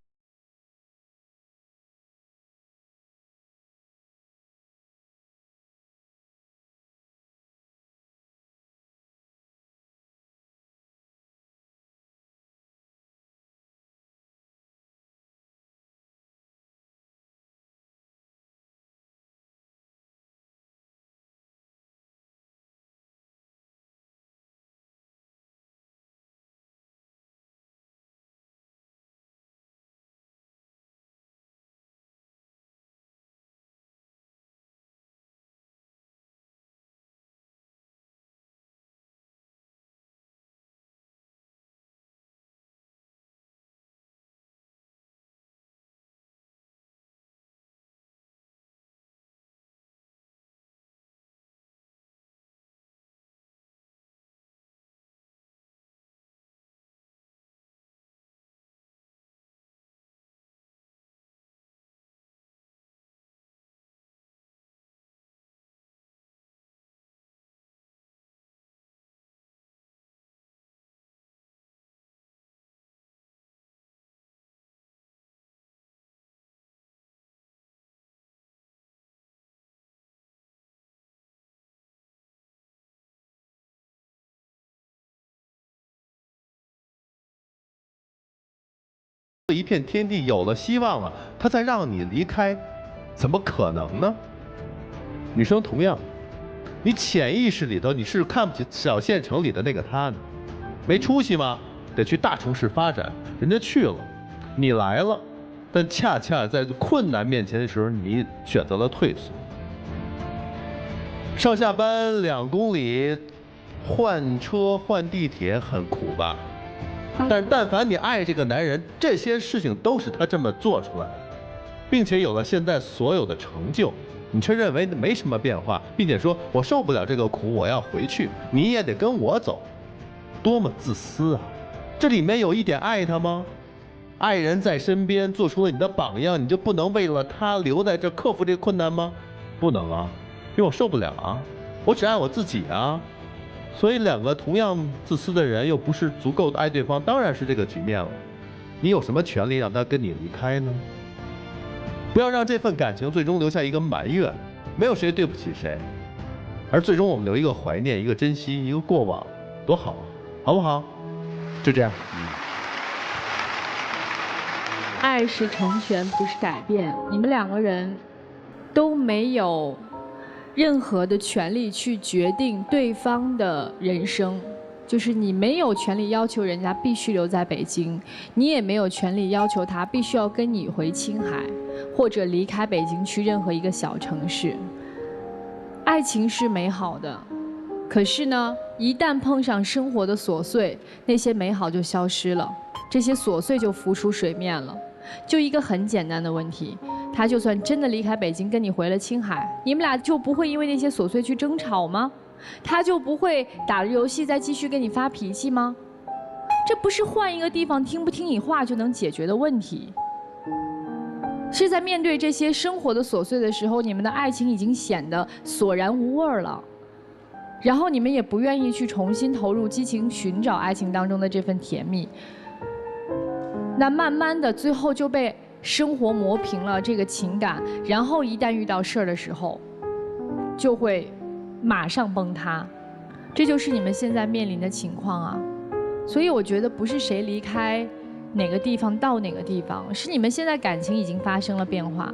Speaker 1: 一片天地有了希望了，他再让你离开，怎么可能呢？女生同样，你潜意识里头你是看不起小县城里的那个他的，没出息吗？得去大城市发展，人家去了，你来了，但恰恰在困难面前的时候，你选择了退缩。上下班2公里，换车换地铁很苦吧？但是但凡你爱这个男人，这些事情都是他这么做出来的，并且有了现在所有的成就，你却认为没什么变化，并且说我受不了这个苦，我要回去，你也得跟我走，多么自私啊！这里面有一点爱他吗？爱人在身边，做出了你的榜样，你就不能为了他留在这克服这个困难吗？不能啊，因为我受不了啊，我只爱我自己啊。所以2个同样自私的人又不是足够的爱对方，当然是这个局面了。你有什么权利让他跟你离开呢？不要让这份感情最终留下一个埋怨，没有谁对不起谁，而最终我们留一个怀念，一个珍惜，一个过往，多好，好不好？就这样。
Speaker 6: 爱是成全，不是改变。你们2个人都没有任何的权利去决定对方的人生，就是你没有权利要求人家必须留在北京，你也没有权利要求他必须要跟你回青海，或者离开北京去任何一个小城市。爱情是美好的，可是呢，一旦碰上生活的琐碎，那些美好就消失了，这些琐碎就浮出水面了。就一个很简单的问题，他就算真的离开北京跟你回了青海，你们俩就不会因为那些琐碎去争吵吗？他就不会打着游戏再继续跟你发脾气吗？这不是换一个地方听不听你话就能解决的问题。是在面对这些生活的琐碎的时候，你们的爱情已经显得索然无味了，然后你们也不愿意去重新投入激情，寻找爱情当中的这份甜蜜。那慢慢的，最后就被生活磨平了这个情感，然后一旦遇到事儿的时候，就会马上崩塌。这就是你们现在面临的情况啊。所以我觉得不是谁离开哪个地方到哪个地方，是你们现在感情已经发生了变化，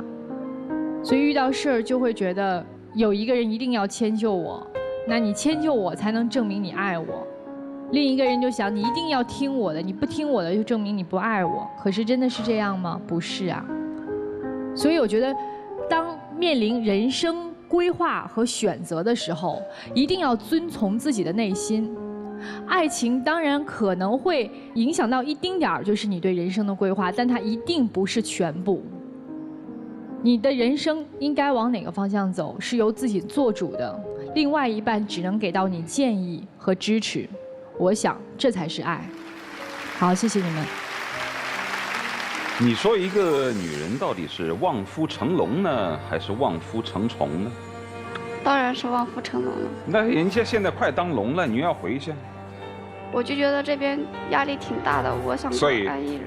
Speaker 6: 所以遇到事儿就会觉得有一个人一定要迁就我，那你迁就我才能证明你爱我。另一个人就想你一定要听我的，你不听我的就证明你不爱我。可是真的是这样吗？不是啊。所以我觉得，当面临人生规划和选择的时候，一定要遵从自己的内心。爱情当然可能会影响到一丁点儿，就是你对人生的规划，但它一定不是全部。你的人生应该往哪个方向走，是由自己做主的，另外一半只能给到你建议和支持。我想这才是爱。好，谢谢你们。
Speaker 7: 你说一个女人到底是望夫成龙呢，还是望夫成虫呢？
Speaker 10: 当然是望夫成龙了。
Speaker 7: 那人家现在快当龙了，你要回去？
Speaker 10: 我就觉得这边压力挺大的，我想安逸人。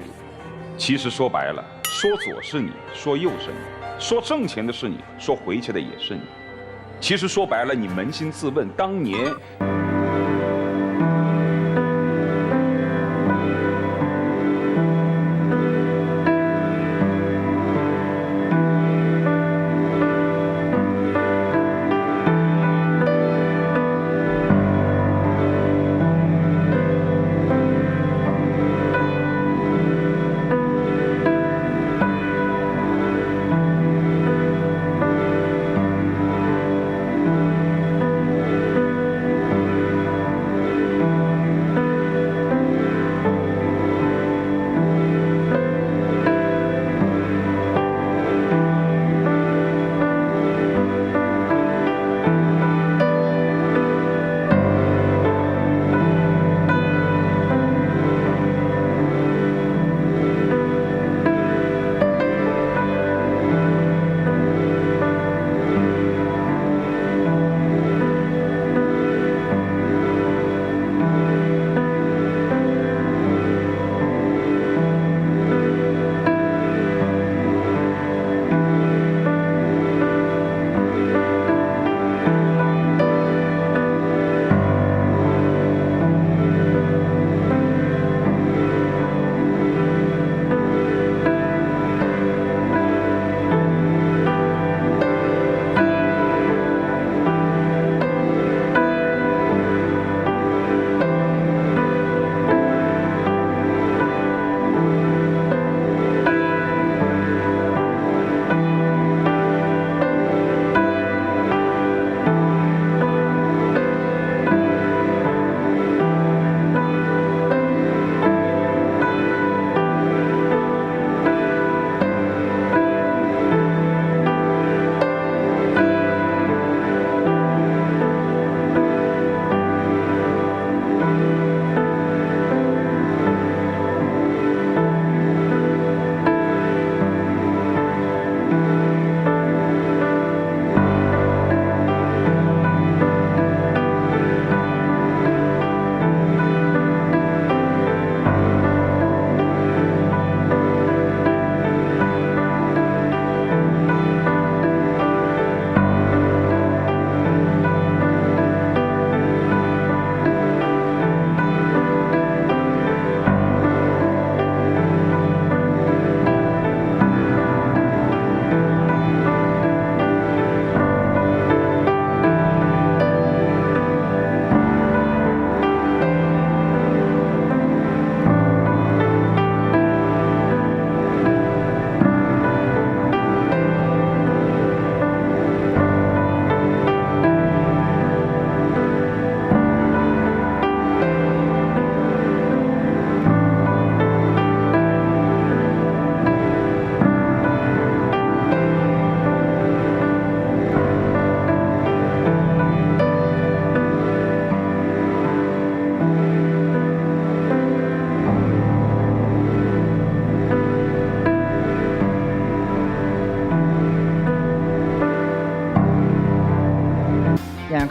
Speaker 7: 其实说白了，说左是你，说右是你，说挣钱的是你，说回去的也是你。其实说白了，你扪心自问，当年。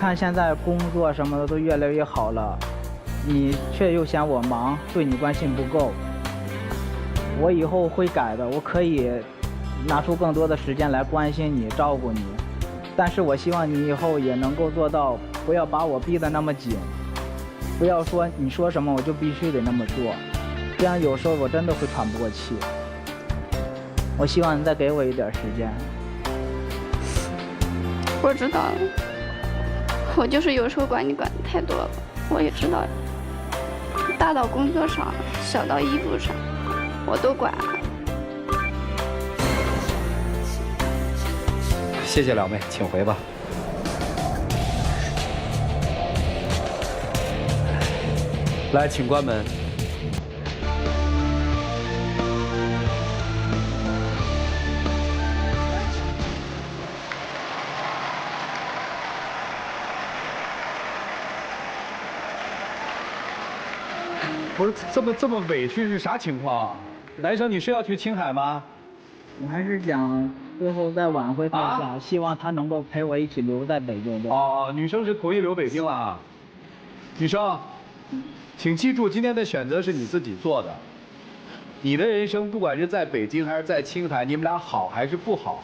Speaker 11: 看现在工作什么的都越来越好了，你却又嫌我忙，对你关心不够。我以后会改的，我可以拿出更多的时间来关心你、照顾你。但是我希望你以后也能够做到，不要把我逼得那么紧，不要说你说什么我就必须得那么做，这样有时候我真的会喘不过气。我希望你再给我一点时间。
Speaker 10: 我知道了，我就是有时候管你管得太多了，我也知道，大到工作上，小到衣服上，我都管。
Speaker 2: 谢谢两位，请回吧。来，请关门。不是这么委屈是啥情况？男生，你是要去青海吗？
Speaker 11: 我还是想最后再挽回他一下，希望他能够陪我一起留在北京的。
Speaker 2: 哦，女生是同意留北京了啊。女生，请记住，今天的选择是你自己做的。你的人生不管是在北京还是在青海，你们俩好还是不好，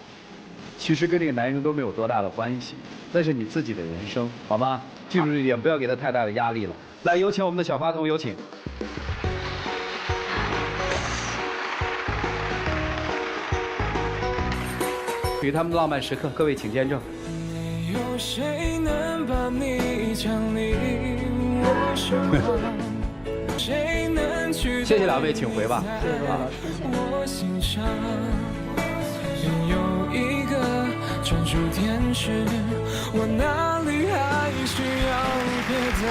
Speaker 2: 其实跟这个男生都没有多大的关系，那是你自己的人生，好吗？记住这一点，不要给他太大的压力了。来，有请我们的小花童，有请。属于他们的浪漫时刻，各位请见证。
Speaker 8: 没有谁能把你降临我身旁，谁能去
Speaker 2: 谢谢两位，请回吧。
Speaker 8: 谢谢我心上有一个专属天使，我哪里还需要别的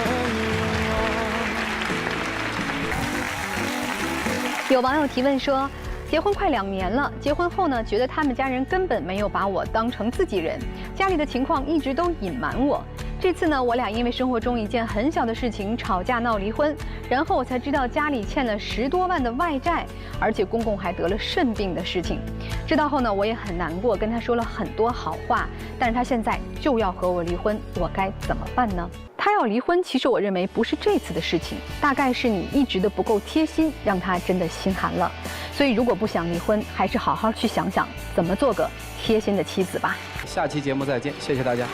Speaker 13: 有网友提问说，结婚快2年了，结婚后呢，觉得他们家人根本没有把我当成自己人，家里的情况一直都隐瞒我。这次呢，我俩因为生活中一件很小的事情吵架闹离婚，然后我才知道家里欠了10多万的外债，而且公公还得了肾病的事情。知道后呢，我也很难过，跟他说了很多好话，但是他现在就要和我离婚，我该怎么办呢？他要离婚，其实我认为不是这次的事情，大概是你一直的不够贴心，让他真的心寒了。所以如果不想离婚，还是好好去想想怎么做个贴心的妻子吧。
Speaker 2: 下期节目再见，谢谢大家。